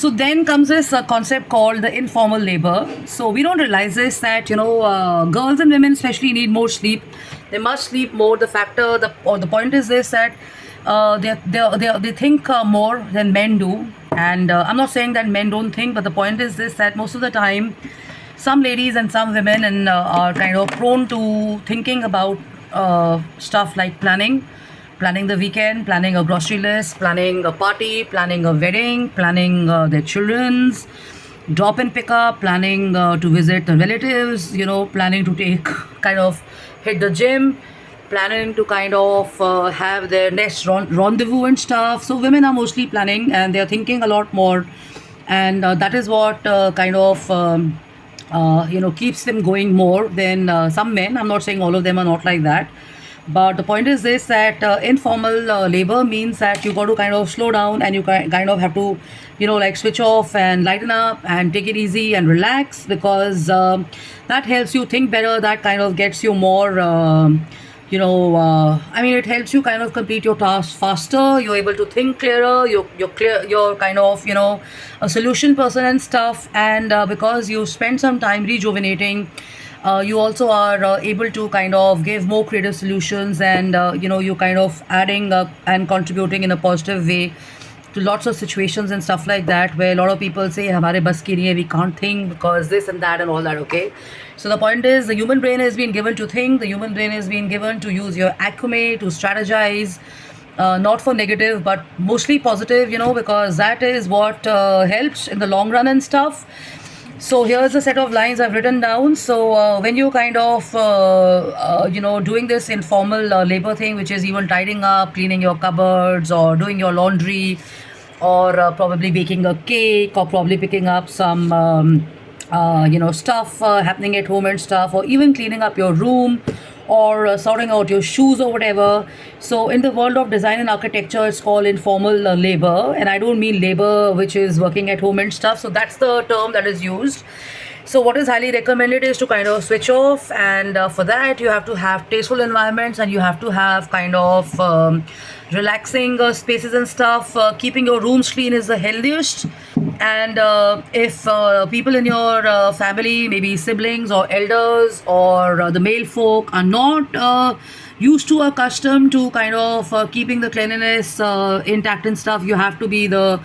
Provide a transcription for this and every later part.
So then comes this concept called the informal labor. So we don't realize this that girls and women especially need more sleep. They must sleep more. The point is this that they think more than men do. And I'm not saying that men don't think, but the point is this that most of the time, some ladies and some women are kind of prone to thinking about stuff like planning the weekend, planning a grocery list, planning a party, planning a wedding, planning their children's drop and pick up, planning to visit the relatives, planning to take kind of hit the gym, planning to kind of have their next rendezvous and stuff. So women are mostly planning and they're thinking a lot more, and that is what keeps them going more than some men. I'm not saying all of them are not like that, but the point is this that informal labor means that you got to kind of slow down and you kind of have to, like switch off and lighten up and take it easy and relax, because that helps you think better. That kind of gets you more. It helps you kind of complete your tasks faster. You're able to think clearer. You're clear. You're kind of a solution person and stuff. And because you spend some time rejuvenating, you also are able to kind of give more creative solutions, and you kind of adding and contributing in a positive way to lots of situations and stuff like that, where a lot of people say hamare bas ki nahi hai, we can't think because this and that and all that. Okay, so the point is the human brain has been given to think. The human brain has been given to use your acumen to strategize, not for negative but mostly positive, because that is what helps in the long run and stuff. So here's a set of lines I've written down. So when you kind of, doing this informal labor thing, which is even tidying up, cleaning your cupboards, or doing your laundry, or probably baking a cake, or probably picking up some, stuff happening at home and stuff, or even cleaning up your room, or sorting out your shoes or whatever. So in the world of design and architecture, it's called informal labor, and I don't mean labor which is working at home and stuff. So that's the term that is used. So what is highly recommended is to kind of switch off, and for that you have to have tasteful environments, and you have to have kind of relaxing spaces and stuff. Keeping your rooms clean is the healthiest. And if people in your family, maybe siblings or elders or the male folk, are not used to, accustomed to kind of keeping the cleanliness intact and stuff, you have to be the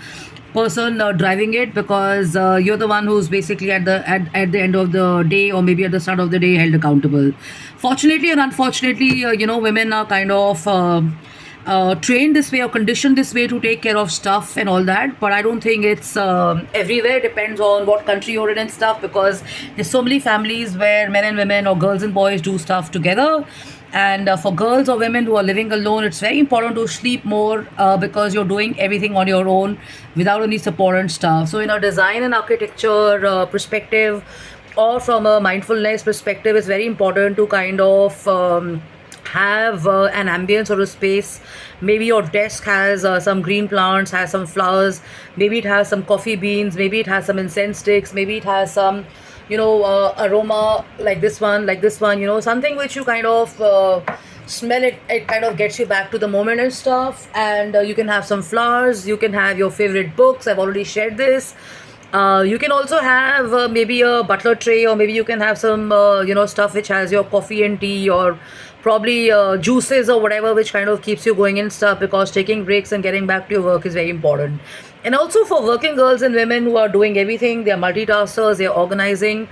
person driving it, because you're the one who's basically at the end of the day, or maybe at the start of the day, held accountable. Fortunately and unfortunately, women are kind of trained this way or conditioned this way to take care of stuff and all that. But I don't think it's everywhere. It depends on what country you're in and stuff, because there's so many families where men and women or girls and boys do stuff together. And for girls or women who are living alone, it's very important to sleep more, because you're doing everything on your own without any support and stuff. So in a design and architecture perspective, or from a mindfulness perspective, it's very important to kind of have an ambience or a space. Maybe your desk has some green plants, has some flowers, maybe it has some coffee beans, maybe it has some incense sticks, maybe it has some aroma like this one, something which you kind of smell it kind of gets you back to the moment and stuff. And you can have some flowers, you can have your favorite books. I've already shared this. You can also have maybe a butler tray, or maybe you can have some stuff which has your coffee and tea, or probably juices or whatever, which kind of keeps you going and stuff, because taking breaks and getting back to your work is very important. And also for working girls and women who are doing everything, they're multitaskers, they're organizing,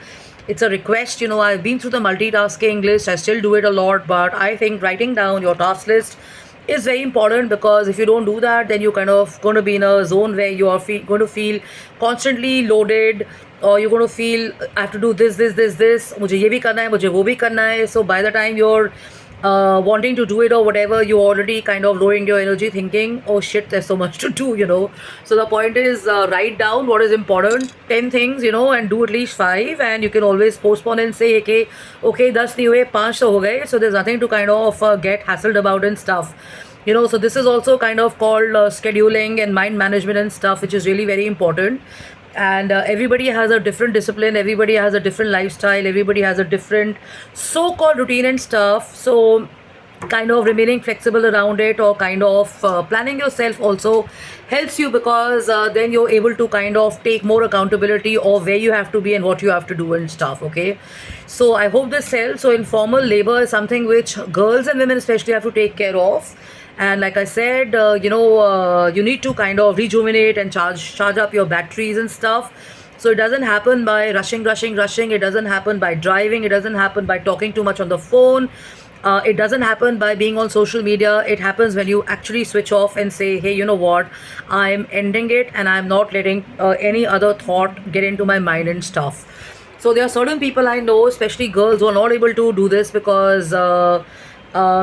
it's a request. I've been through the multitasking list, I still do it a lot, but I think writing down your task list is very important, because if you don't do that, then you're kind of going to be in a zone where you are going to feel constantly loaded, or you're going to feel I have to do this, mujhe ye bhi karna hai, mujhe wo bhi karna hai. So by the time you're wanting to do it or whatever, you already kind of lowering your energy, thinking, oh shit, there's so much to do. So the point is, write down what is important, 10 things, and do at least 5, and you can always postpone and say, okay, 10 nahi hue, 5 to ho gaye. So there's nothing to kind of get hassled about and stuff. So this is also kind of called scheduling and mind management and stuff, which is really very important. And everybody has a different discipline, everybody has a different lifestyle, everybody has a different so-called routine and stuff. So kind of remaining flexible around it, or kind of planning yourself also helps you, because then you're able to kind of take more accountability of where you have to be and what you have to do and stuff. Okay, so I hope this helps. So informal labor is something which girls and women especially have to take care of. And like I said, you need to kind of rejuvenate and charge up your batteries and stuff. So it doesn't happen by rushing. It doesn't happen by driving. It doesn't happen by talking too much on the phone. It doesn't happen by being on social media. It happens when you actually switch off and say, hey, you know what? I'm ending it and I'm not letting any other thought get into my mind and stuff. So there are certain people I know, especially girls, who are not able to do this because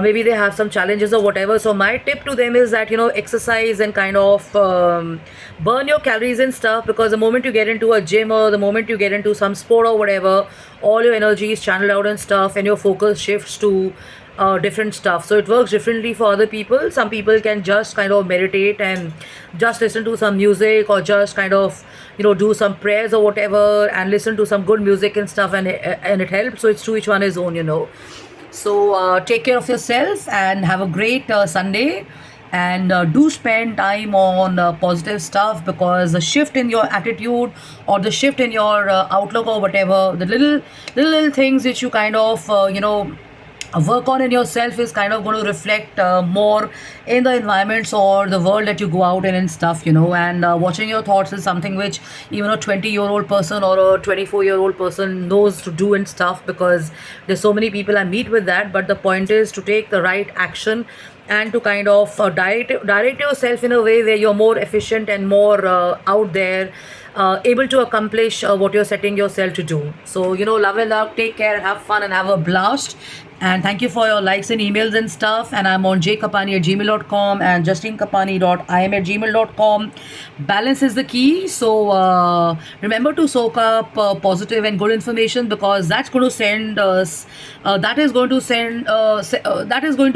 maybe they have some challenges or whatever. So my tip to them is that, exercise and kind of burn your calories and stuff, because the moment you get into a gym or the moment you get into some sport or whatever, all your energy is channeled out and stuff, and your focus shifts to different stuff. So it works differently for other people. Some people can just kind of meditate and just listen to some music, or just kind of do some prayers or whatever, and listen to some good music and stuff, and it helps. So it's to each one his own. So take care of yourself and have a great Sunday. And do spend time on positive stuff, because the shift in your attitude, or the shift in your outlook, or whatever, the little things which you kind of work on in yourself is kind of going to reflect more in the environments or the world that you go out in and stuff. And watching your thoughts is something which even a 20-year-old person or a 24-year-old person knows to do and stuff, because there's so many people I meet with that. But the point is to take the right action and to kind of direct yourself in a way where you're more efficient and more out there, able to accomplish what you're setting yourself to do. So, love and love, take care, have fun, and have a blast. And thank you for your likes and emails and stuff. And I'm on jkapani@gmail.com and justinekapani.im@gmail.com. Balance is the key. So remember to soak up positive and good information, because that's going to send us, that is going to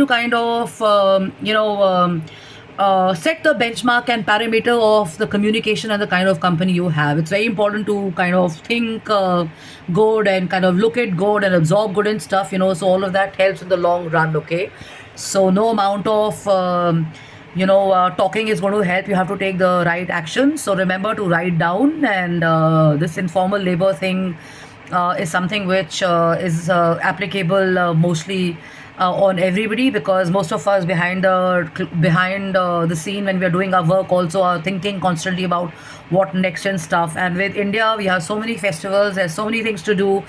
kind of, set the benchmark and parameter of the communication and the kind of company you have. It's very important to kind of think good and kind of look at good and absorb good and stuff. So all of that helps in the long run. Okay, so no amount of talking is going to help. You have to take the right action. So remember to write down. And this informal labor thing is something which is applicable mostly on everybody, because most of us behind the scene, when we are doing our work, also are thinking constantly about what next and stuff. And with India, we have so many festivals, there's so many things to do.